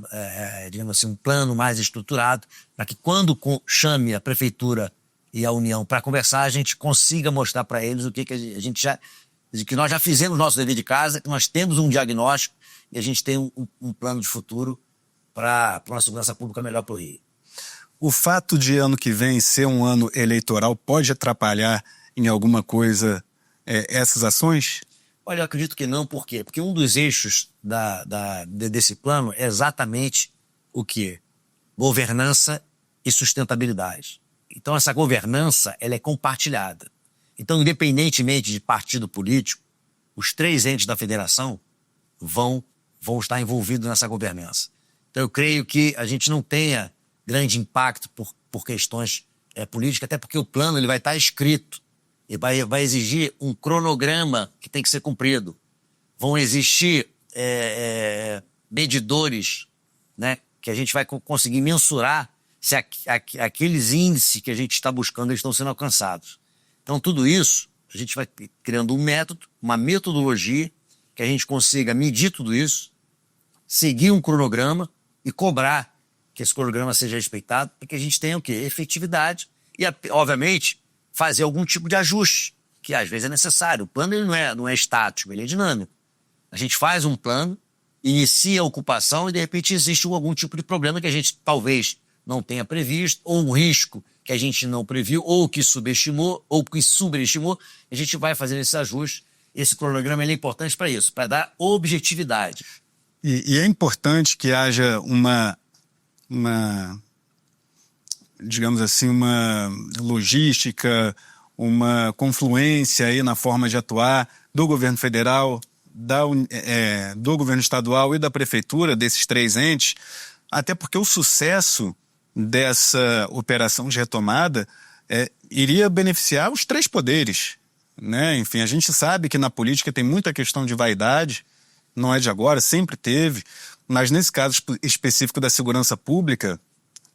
digamos assim, um plano mais estruturado, para que quando chame a prefeitura e a União para conversar, a gente consiga mostrar para eles o que que nós já fizemos nosso dever de casa, que nós temos um diagnóstico e a gente tem um plano de futuro para uma segurança pública melhor para o Rio. O fato de ano que vem ser um ano eleitoral pode atrapalhar em alguma coisa essas ações? Olha, eu acredito que não, por quê? Porque um dos eixos desse plano é exatamente o quê? Governança e sustentabilidade. Então essa governança ela é compartilhada. Então, independentemente de partido político, os 3 entes da federação vão estar envolvidos nessa governança. Então eu creio que a gente não tenha grande impacto por questões políticas, até porque o plano ele vai estar escrito e vai exigir um cronograma que tem que ser cumprido. Vão existir medidores, né, que a gente vai conseguir mensurar se aqueles índices que a gente está buscando eles estão sendo alcançados. Então tudo isso A gente vai criando um método, uma metodologia que a gente consiga medir tudo isso, seguir um cronograma e cobrar que esse cronograma seja respeitado, para que a gente tenha o quê? Efetividade e, obviamente, fazer algum tipo de ajuste, que às vezes é necessário. O plano ele não é estático, ele é dinâmico. A gente faz um plano, inicia a ocupação e, de repente, existe algum tipo de problema que a gente talvez não tenha previsto, ou um risco que a gente não previu, ou que subestimou, ou que sobreestimou. A gente vai fazer esse ajuste. Esse cronograma ele é importante para isso, para dar objetividade. E é importante que haja uma, digamos assim, uma logística, uma confluência aí na forma de atuar do governo federal, do governo estadual e da prefeitura, desses três entes, até porque o sucesso dessa operação de retomada iria beneficiar os três poderes, né? Enfim, a gente sabe que na política tem muita questão de vaidade, não é de agora, sempre teve, mas nesse caso específico da segurança pública,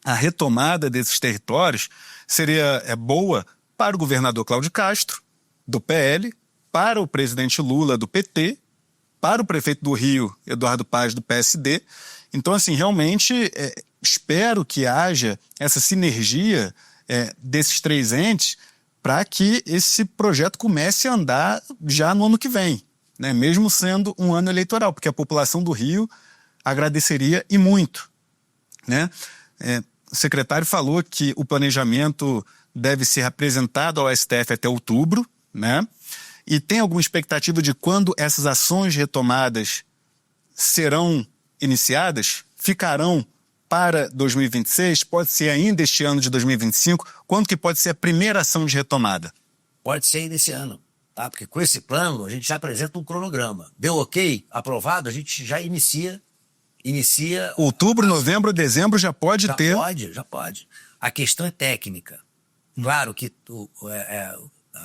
a retomada desses territórios seria boa para o governador Cláudio Castro, do PL, para o presidente Lula, do PT, para o prefeito do Rio, Eduardo Paz, do PSD. Então, assim, realmente espero que haja essa sinergia desses três entes para que esse projeto comece a andar já no ano que vem, né? Mesmo sendo um ano eleitoral, porque a população do Rio agradeceria e muito, né? O secretário falou que o planejamento deve ser apresentado ao STF até outubro, né? E tem alguma expectativa de quando essas ações retomadas serão iniciadas? Ficarão para 2026? Pode ser ainda este ano de 2025? Quando que pode ser a primeira ação de retomada? Pode ser ainda esse ano, tá? Porque com esse plano a gente já apresenta um cronograma. Deu ok, aprovado, a gente já inicia. Outubro, novembro, dezembro já pode ter? Já pode. A questão é técnica. Claro que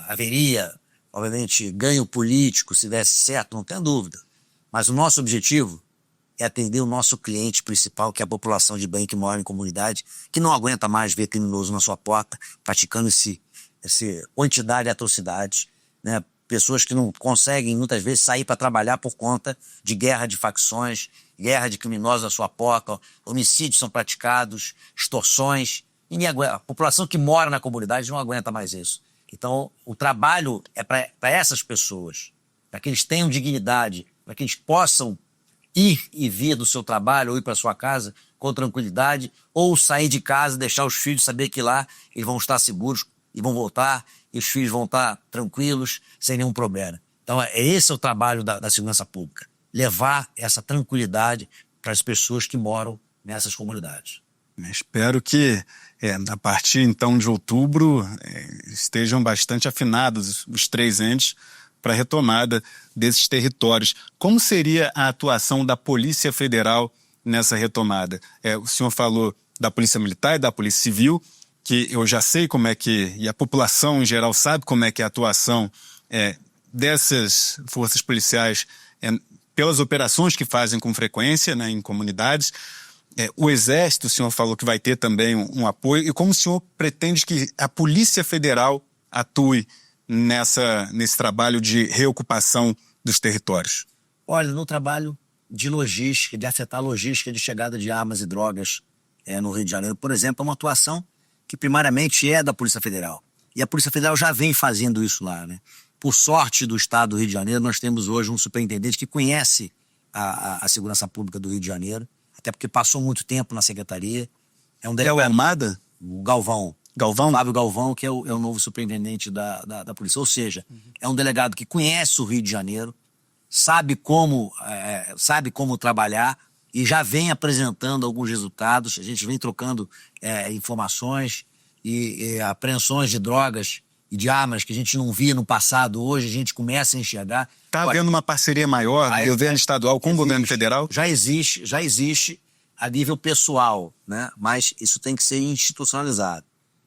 haveria, obviamente, ganho político se desse certo, não tem dúvida. Mas o nosso objetivo é atender o nosso cliente principal, que é a população de bem que mora em comunidade, que não aguenta mais ver criminoso na sua porta, praticando essa quantidade de atrocidades, né? Pessoas que não conseguem, muitas vezes, sair para trabalhar por conta de guerra de facções, guerra de criminosos à sua porta, homicídios são praticados, extorsões. Ninguém aguenta. A população que mora na comunidade não aguenta mais isso. Então, o trabalho é para essas pessoas, para que eles tenham dignidade, para que eles possam ir e vir do seu trabalho ou ir para sua casa com tranquilidade, ou sair de casa, deixar os filhos saber que lá eles vão estar seguros e vão voltar, e os filhos vão estar tranquilos, sem nenhum problema. Então, esse é o trabalho da segurança pública, levar essa tranquilidade para as pessoas que moram nessas comunidades. Espero que, a partir então de outubro, estejam bastante afinados os três entes para a retomada desses territórios. Como seria a atuação da Polícia Federal nessa retomada? O senhor falou da Polícia Militar e da Polícia Civil, que eu já sei como é que, e a população em geral sabe como é que é a atuação dessas forças policiais pelas operações que fazem com frequência, né, em comunidades. O Exército, o senhor falou que vai ter também um apoio. E como o senhor pretende que a Polícia Federal atue nesse trabalho de reocupação dos territórios? Olha, no trabalho de logística, de afetar a logística de chegada de armas e drogas no Rio de Janeiro, por exemplo, é uma atuação que primariamente é da Polícia Federal. E a Polícia Federal já vem fazendo isso lá, né? Por sorte do Estado do Rio de Janeiro, nós temos hoje um superintendente que conhece a segurança pública do Rio de Janeiro, até porque passou muito tempo na secretaria. É o Armada? O Galvão. Galvão? Fábio Galvão, que é o novo superintendente da polícia. Ou seja, é um delegado que conhece o Rio de Janeiro, sabe como trabalhar e já vem apresentando alguns resultados. A gente vem trocando informações e apreensões de drogas e de armas que a gente não via no passado. Hoje a gente começa a enxergar. Está havendo uma parceria maior do governo estadual com o governo federal? Já existe a nível pessoal, né? Mas isso tem que ser institucionalizado.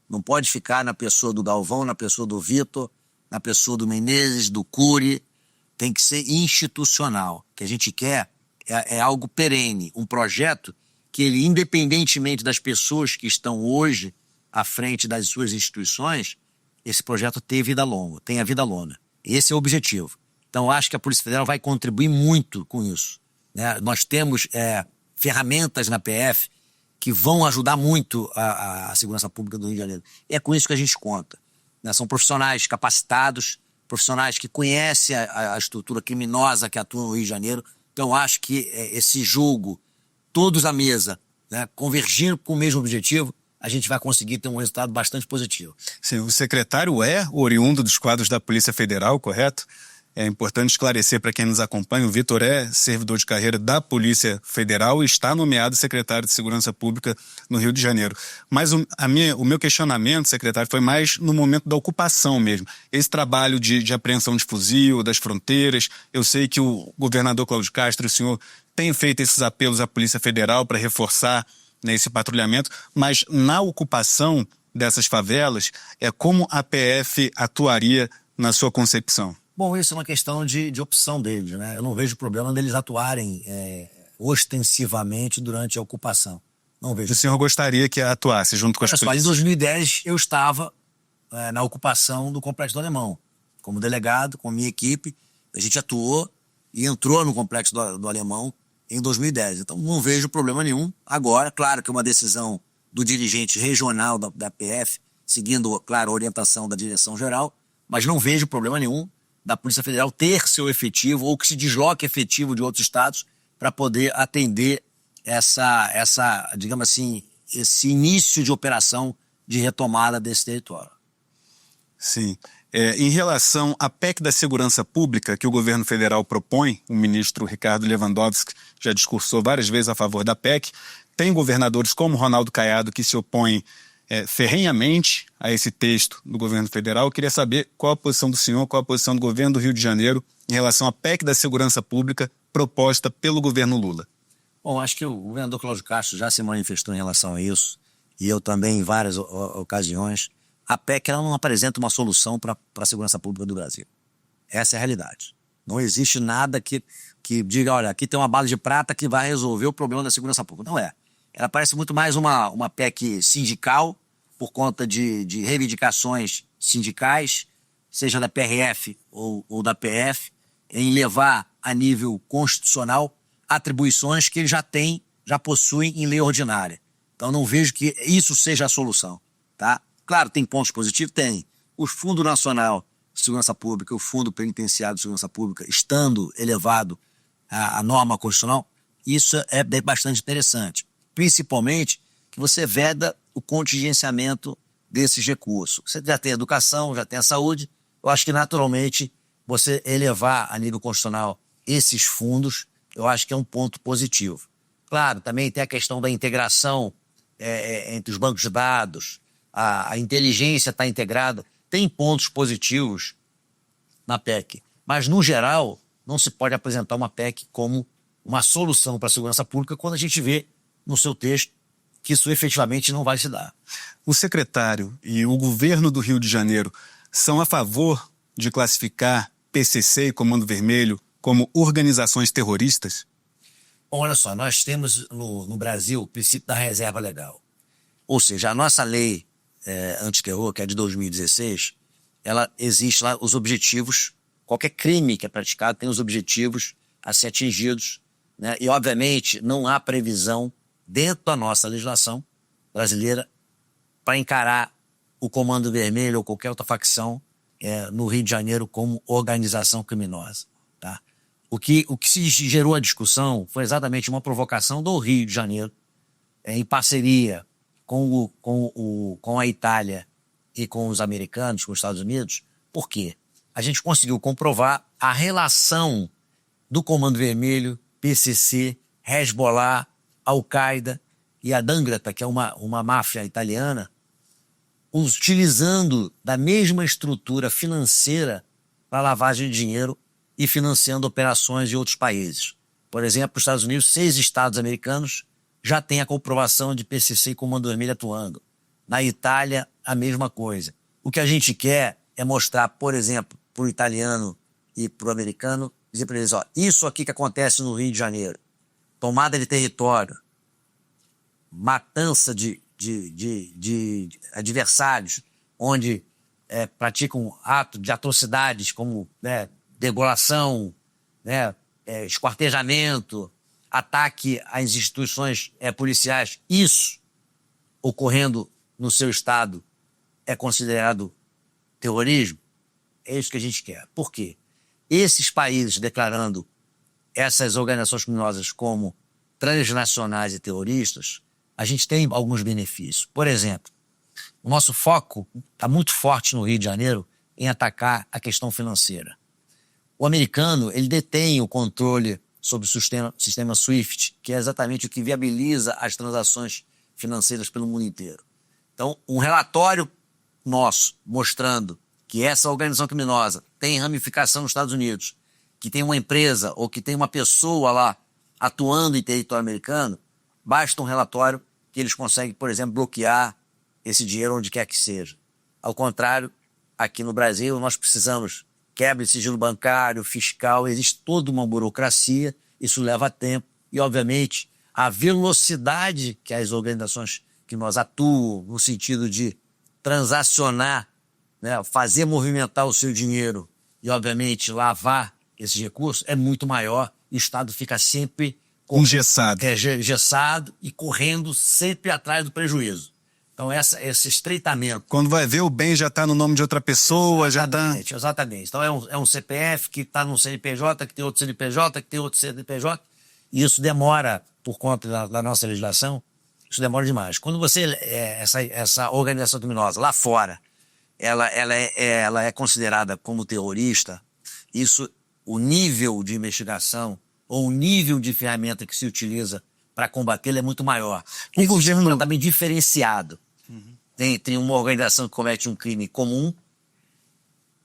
Não pode ficar na pessoa do Galvão, na pessoa do Vitor, na pessoa do Menezes, do Cury. Tem que ser institucional. O que a gente quer é algo perene, um projeto que ele, independentemente das pessoas que estão hoje à frente das suas instituições, esse projeto tenha vida longa. Esse é o objetivo. Então, eu acho que a Polícia Federal vai contribuir muito com isso, né? Nós temos ferramentas na PF que vão ajudar muito a segurança pública do Rio de Janeiro. E é com isso que a gente conta, né? São profissionais capacitados, profissionais que conhecem a estrutura criminosa que atua no Rio de Janeiro. Então, eu acho que esse jogo, todos à mesa, né, convergindo com o mesmo objetivo, a gente vai conseguir ter um resultado bastante positivo. Sim, o secretário é oriundo dos quadros da Polícia Federal, correto? É importante esclarecer para quem nos acompanha, o Vitor é servidor de carreira da Polícia Federal e está nomeado secretário de Segurança Pública no Rio de Janeiro. Mas o meu questionamento, secretário, foi mais no momento da ocupação mesmo. Esse trabalho de apreensão de fuzil, das fronteiras, eu sei que o governador Cláudio Castro e o senhor têm feito esses apelos à Polícia Federal para reforçar, né, esse patrulhamento, mas na ocupação dessas favelas, como a PF atuaria na sua concepção? Bom, isso é uma questão de opção deles, né? Eu não vejo problema deles atuarem ostensivamente durante a ocupação. Não vejo. O senhor gostaria que atuasse junto com as polícias? Em 2010 eu estava na ocupação do Complexo do Alemão. Como delegado, com a minha equipe, a gente atuou e entrou no Complexo do Alemão em 2010. Então não vejo problema nenhum. Agora, claro que é uma decisão do dirigente regional da PF, seguindo, claro, a orientação da direção geral, mas não vejo problema nenhum da Polícia Federal ter seu efetivo ou que se desloque efetivo de outros estados para poder atender digamos assim, esse início de operação de retomada desse território. Sim. Em relação à PEC da Segurança Pública que o governo federal propõe, o ministro Ricardo Lewandowski já discursou várias vezes a favor da PEC, tem governadores como Ronaldo Caiado que se opõem ferrenhamente a esse texto do governo federal. Eu queria saber qual a posição do senhor, qual a posição do governo do Rio de Janeiro em relação à PEC da Segurança Pública proposta pelo governo Lula. Bom, acho que o governador Cláudio Castro já se manifestou em relação a isso, e eu também em várias ocasiões. A PEC ela não apresenta uma solução para a segurança pública do Brasil. Essa é a realidade. Não existe nada que diga, olha, aqui tem uma bala de prata que vai resolver o problema da segurança pública. Não é. Ela parece muito mais uma PEC sindical, por conta de reivindicações sindicais, seja da PRF ou da PF, em levar a nível constitucional atribuições que ele já possui em lei ordinária. Então não vejo que isso seja a solução, tá? Claro, tem pontos positivos? Tem. O Fundo Nacional de Segurança Pública, o Fundo Penitenciário de Segurança Pública, estando elevado à norma constitucional, isso é bastante interessante. Principalmente que você veda o contingenciamento desses recursos. Você já tem a educação, já tem a saúde. Eu acho que, naturalmente, você elevar a nível constitucional esses fundos, eu acho que é um ponto positivo. Claro, também tem a questão da integração entre os bancos de dados, a inteligência está integrada. Tem pontos positivos na PEC, mas, no geral, não se pode apresentar uma PEC como uma solução para a segurança pública quando a gente vê no seu texto que isso efetivamente não vai se dar. O secretário e o governo do Rio de Janeiro são a favor de classificar PCC e Comando Vermelho como organizações terroristas? Bom, olha só, nós temos no Brasil o princípio da reserva legal. Ou seja, a nossa lei antiterror, que é de 2016, ela existe lá os objetivos, qualquer crime que é praticado tem os objetivos a ser atingidos, né? E, obviamente, não há previsão dentro da nossa legislação brasileira para encarar o Comando Vermelho ou qualquer outra facção no Rio de Janeiro como organização criminosa, tá? O que se gerou a discussão foi exatamente uma provocação do Rio de Janeiro, em parceria com a Itália e com os americanos, com os Estados Unidos. Por quê? A gente conseguiu comprovar a relação do Comando Vermelho, PCC, Hezbollah, Al-Qaeda e a Dangrata, que é uma máfia italiana, utilizando da mesma estrutura financeira para lavagem de dinheiro e financiando operações em outros países. Por exemplo, nos Estados Unidos, 6 estados americanos já têm a comprovação de PCC e Comando Vermelho atuando. Na Itália, a mesma coisa. O que a gente quer é mostrar, por exemplo, para o italiano e para o americano, dizer para eles, ó, isso aqui que acontece no Rio de Janeiro, tomada de território, matança de adversários, onde praticam atos de atrocidades como, né, degolação, né, esquartejamento, ataque às instituições policiais, isso ocorrendo no seu estado é considerado terrorismo? É isso que a gente quer. Por quê? Esses países declarando essas organizações criminosas como transnacionais e terroristas, a gente tem alguns benefícios. Por exemplo, o nosso foco está muito forte no Rio de Janeiro em atacar a questão financeira. O americano, ele detém o controle sobre o sistema SWIFT, que é exatamente o que viabiliza as transações financeiras pelo mundo inteiro. Então, um relatório nosso mostrando que essa organização criminosa tem ramificação nos Estados Unidos, que tem uma empresa ou que tem uma pessoa lá atuando em território americano, basta um relatório que eles conseguem, por exemplo, bloquear esse dinheiro onde quer que seja. Ao contrário, aqui no Brasil nós precisamos quebra de sigilo bancário, fiscal, existe toda uma burocracia, isso leva tempo e, obviamente, a velocidade que as organizações que nós atuam no sentido de transacionar, né, fazer movimentar o seu dinheiro e, obviamente, lavar esses recursos é muito maior e o Estado fica sempre engessado e correndo sempre atrás do prejuízo. Então, esse estreitamento... Quando vai ver, o bem já está no nome de outra pessoa, Exatamente. Então, é um CPF que está num CNPJ, que tem outro CNPJ, que tem outro CNPJ, e isso demora, por conta da nossa legislação, isso demora demais. Quando você... essa organização criminosa lá fora, ela é considerada como terrorista, isso, o nível de investigação ou o nível de ferramenta que se utiliza para combatê-lo é muito maior. O governo está bem diferenciado entre uma organização que comete um crime comum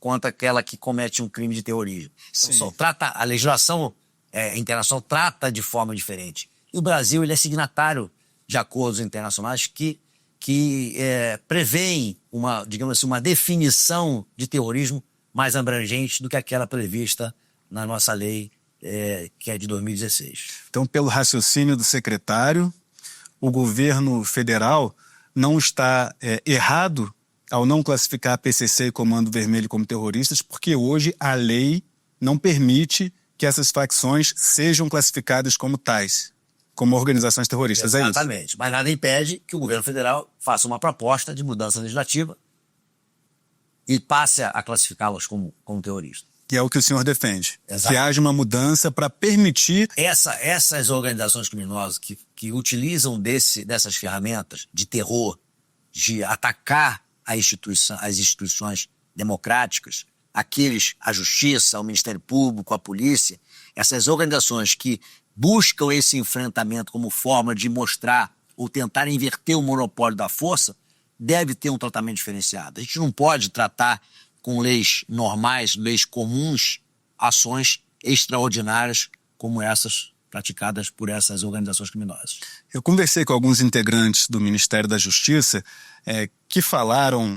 contra aquela que comete um crime de terrorismo. Então, a legislação internacional trata de forma diferente. E o Brasil ele é signatário de acordos internacionais que prevêem digamos assim, uma definição de terrorismo mais abrangente do que aquela prevista na nossa lei, que é de 2016. Então, pelo raciocínio do secretário, o governo federal não está errado ao não classificar a PCC e Comando Vermelho como terroristas, porque hoje a lei não permite que essas facções sejam classificadas como tais, como organizações terroristas. Exatamente. É isso? Mas nada impede que o governo federal faça uma proposta de mudança legislativa e passe a classificá-los como terroristas. Que é o que o senhor defende. Exato. Que haja uma mudança para permitir... Essas organizações criminosas que utilizam dessas ferramentas de terror, de atacar as instituições democráticas, a justiça, o Ministério Público, a polícia, essas organizações que buscam esse enfrentamento como forma de mostrar ou tentar inverter o monopólio da força, deve ter um tratamento diferenciado. A gente não pode tratar com leis normais, leis comuns, ações extraordinárias como essas praticadas por essas organizações criminosas. Eu conversei com alguns integrantes do Ministério da Justiça que falaram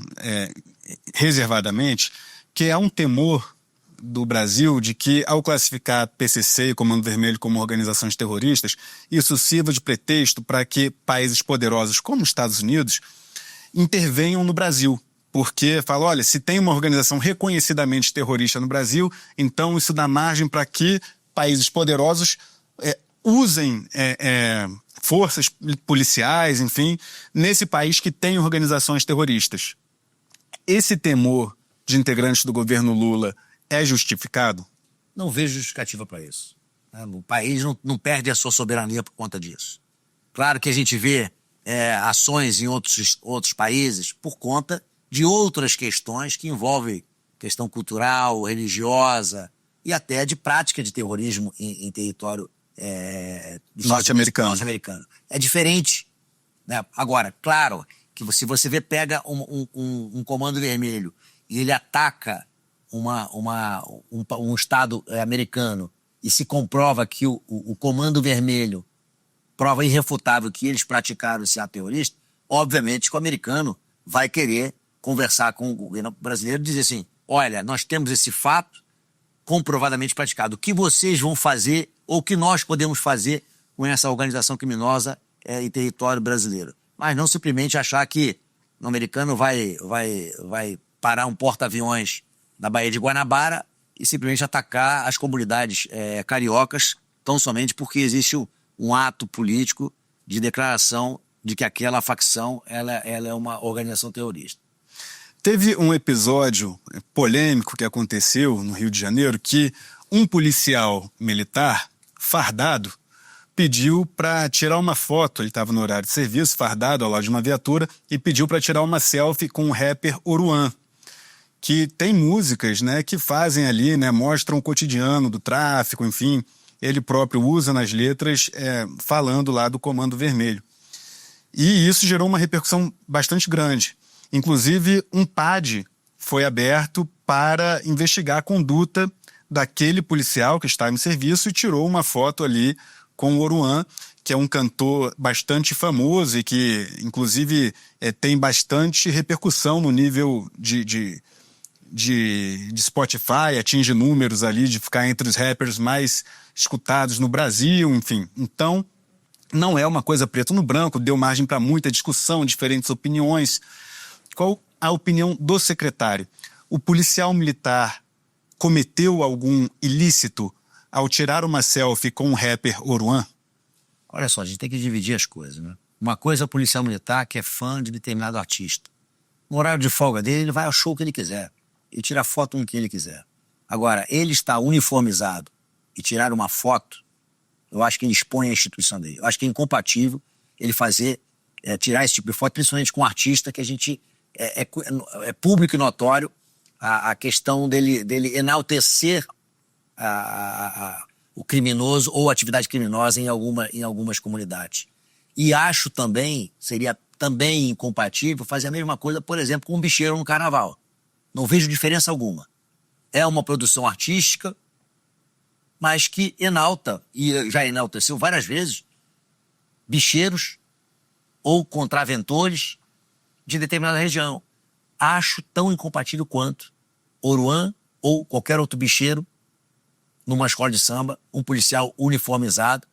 reservadamente que há um temor do Brasil de que, ao classificar PCC e Comando Vermelho como organizações terroristas, isso sirva de pretexto para que países poderosos como os Estados Unidos intervenham no Brasil. Porque fala, olha, se tem uma organização reconhecidamente terrorista no Brasil, então isso dá margem para que países poderosos usem forças policiais, enfim, nesse país que tem organizações terroristas. Esse temor de integrantes do governo Lula é justificado? Não vejo justificativa para isso. O país não perde a sua soberania por conta disso. Claro que a gente vê ações em outros países por conta de outras questões que envolvem questão cultural, religiosa e até de prática de terrorismo em território norte-americano. É diferente, né? Agora, claro que se você pega um Comando Vermelho e ele ataca um Estado americano e se comprova que o Comando Vermelho prova irrefutável que eles praticaram esse ato terrorista, obviamente que o americano vai querer conversar com o governo brasileiro e dizer assim, olha, nós temos esse fato comprovadamente praticado. O que vocês vão fazer ou o que nós podemos fazer com essa organização criminosa em território brasileiro? Mas não simplesmente achar que o americano vai parar um porta-aviões na Baía de Guanabara e simplesmente atacar as comunidades cariocas, tão somente porque existe um ato político de declaração de que aquela facção ela é uma organização terrorista. Teve um episódio polêmico que aconteceu no Rio de Janeiro que um policial militar fardado pediu para tirar uma foto. Ele estava no horário de serviço, fardado ao lado de uma viatura, e pediu para tirar uma selfie com o rapper Oruan, que tem músicas, né, que fazem ali, né, mostram o cotidiano do tráfico, enfim. Ele próprio usa nas letras, falando lá do Comando Vermelho. E isso gerou uma repercussão bastante grande. Inclusive, um PAD foi aberto para investigar a conduta daquele policial que estava em serviço e tirou uma foto ali com o Oruan, que é um cantor bastante famoso e que, inclusive, tem bastante repercussão no nível de Spotify, atinge números ali de ficar entre os rappers mais escutados no Brasil, enfim. Então, não é uma coisa preto no branco, deu margem para muita discussão, diferentes opiniões. Qual a opinião do secretário? O policial militar cometeu algum ilícito ao tirar uma selfie com o rapper Oruan? Olha só, a gente tem que dividir as coisas, né? Uma coisa é o policial militar que é fã de determinado artista. No horário de folga dele, ele vai ao show que ele quiser e tira foto com quem ele quiser. Agora, ele está uniformizado e tirar uma foto, eu acho que ele expõe a instituição dele. Eu acho que é incompatível ele tirar esse tipo de foto, principalmente com um artista que a gente é público e notório a questão dele enaltecer o criminoso ou a atividade criminosa em algumas comunidades. E acho também, seria também incompatível fazer a mesma coisa, por exemplo, com um bicheiro no carnaval. Não vejo diferença alguma. É uma produção artística, mas que enalta, e já enalteceu várias vezes, bicheiros ou contraventores de determinada região. Acho tão incompatível quanto Oruan ou qualquer outro bicheiro numa escola de samba, um policial uniformizado,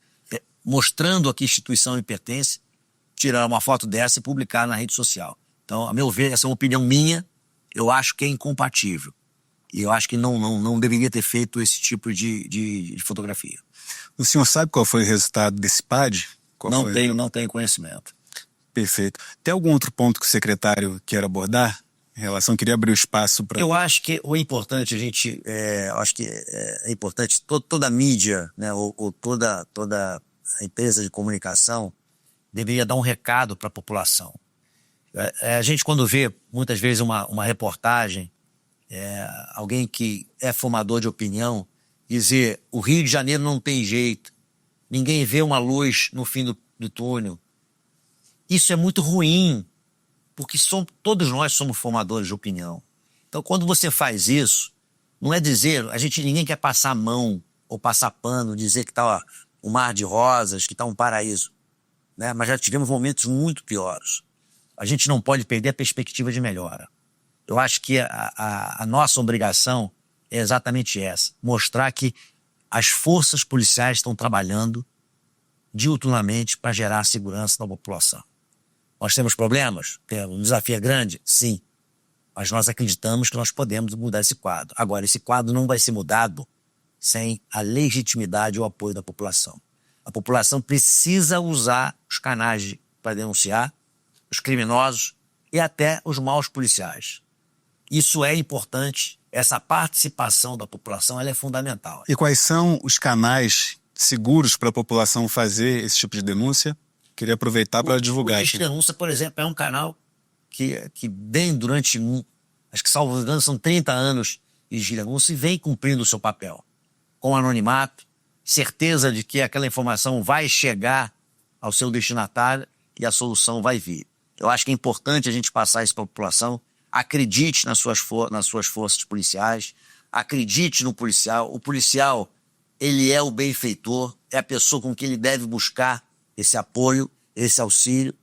mostrando a que instituição ele pertence, tirar uma foto dessa e publicar na rede social. Então, a meu ver, essa é uma opinião minha, eu acho que é incompatível. E eu acho que não deveria ter feito esse tipo de fotografia. O senhor sabe qual foi o resultado desse PAD? Não tenho conhecimento. Perfeito. Tem algum outro ponto que o secretário quer abordar? Em relação, queria abrir o espaço para... Eu acho que o importante, acho que é importante toda a mídia, né, ou toda a empresa de comunicação deveria dar um recado para a população. A gente, quando vê, muitas vezes, uma reportagem, alguém que é formador de opinião, dizer o Rio de Janeiro não tem jeito, ninguém vê uma luz no fim do túnel. Isso é muito ruim, porque todos nós somos formadores de opinião. Então, quando você faz isso, não é dizer, ninguém quer passar a mão ou passar pano, dizer que está um mar de rosas, que está um paraíso, né? Mas já tivemos momentos muito piores. A gente não pode perder a perspectiva de melhora. Eu acho que a nossa obrigação é exatamente essa, mostrar que as forças policiais estão trabalhando diuturnamente para gerar segurança na população. Nós temos problemas? O desafio é grande? Sim. Mas nós acreditamos que nós podemos mudar esse quadro. Agora, esse quadro não vai ser mudado sem a legitimidade ou apoio da população. A população precisa usar os canais para denunciar os criminosos e até os maus policiais. Isso é importante, essa participação da população ela é fundamental. E quais são os canais seguros para a população fazer esse tipo de denúncia? Queria aproveitar para divulgar. O Disque Denúncia, por exemplo, é um canal que vem durante, acho que salvo engano, são 30 anos de denúncia e vem cumprindo o seu papel. Com anonimato, certeza de que aquela informação vai chegar ao seu destinatário e a solução vai vir. Eu acho que é importante a gente passar isso para a população. Acredite nas suas forças policiais, acredite no policial. O policial, ele é o benfeitor, é a pessoa com quem ele deve buscar esse apoio, esse auxílio,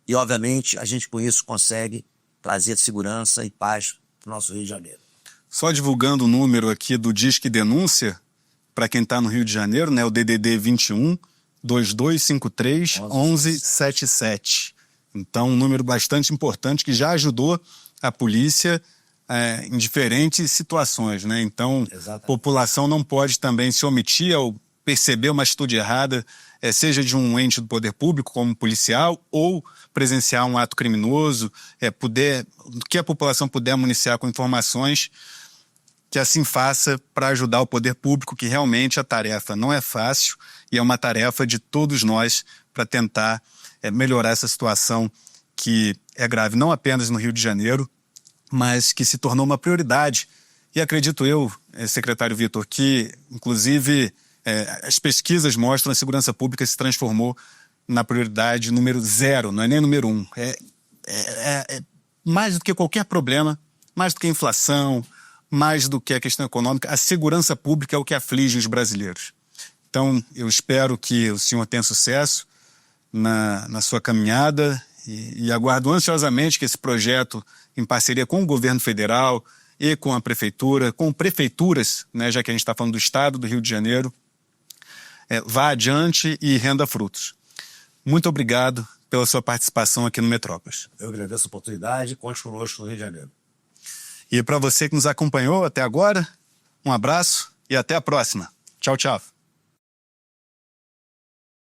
e obviamente a gente com isso consegue trazer segurança e paz para o nosso Rio de Janeiro. Só divulgando o número aqui do Disque Denúncia, para quem está no Rio de Janeiro, né, o DDD 21 2253 1177. Então, um número bastante importante que já ajudou a polícia em diferentes situações, né? Então, Exatamente. a população não pode também se omitir ao perceber uma atitude errada, seja de um ente do poder público, como policial, ou presenciar um ato criminoso, que a população puder municiar com informações, que assim faça para ajudar o poder público, que realmente a tarefa não é fácil e é uma tarefa de todos nós para tentar melhorar essa situação que é grave não apenas no Rio de Janeiro, mas que se tornou uma prioridade. E acredito eu, secretário Vitor, que inclusive as pesquisas mostram que a segurança pública se transformou na prioridade número 0, não é nem número 1. É mais do que qualquer problema, mais do que a inflação, mais do que a questão econômica, a segurança pública é o que aflige os brasileiros. Então, eu espero que o senhor tenha sucesso na sua caminhada e aguardo ansiosamente que esse projeto, em parceria com o governo federal e com a prefeitura, com prefeituras, né, já que a gente está falando do estado do Rio de Janeiro, vá adiante e renda frutos. Muito obrigado pela sua participação aqui no Metrópolis. Eu agradeço a oportunidade, conte conosco no Rio de Janeiro. E para você que nos acompanhou até agora, um abraço e até a próxima. Tchau, tchau.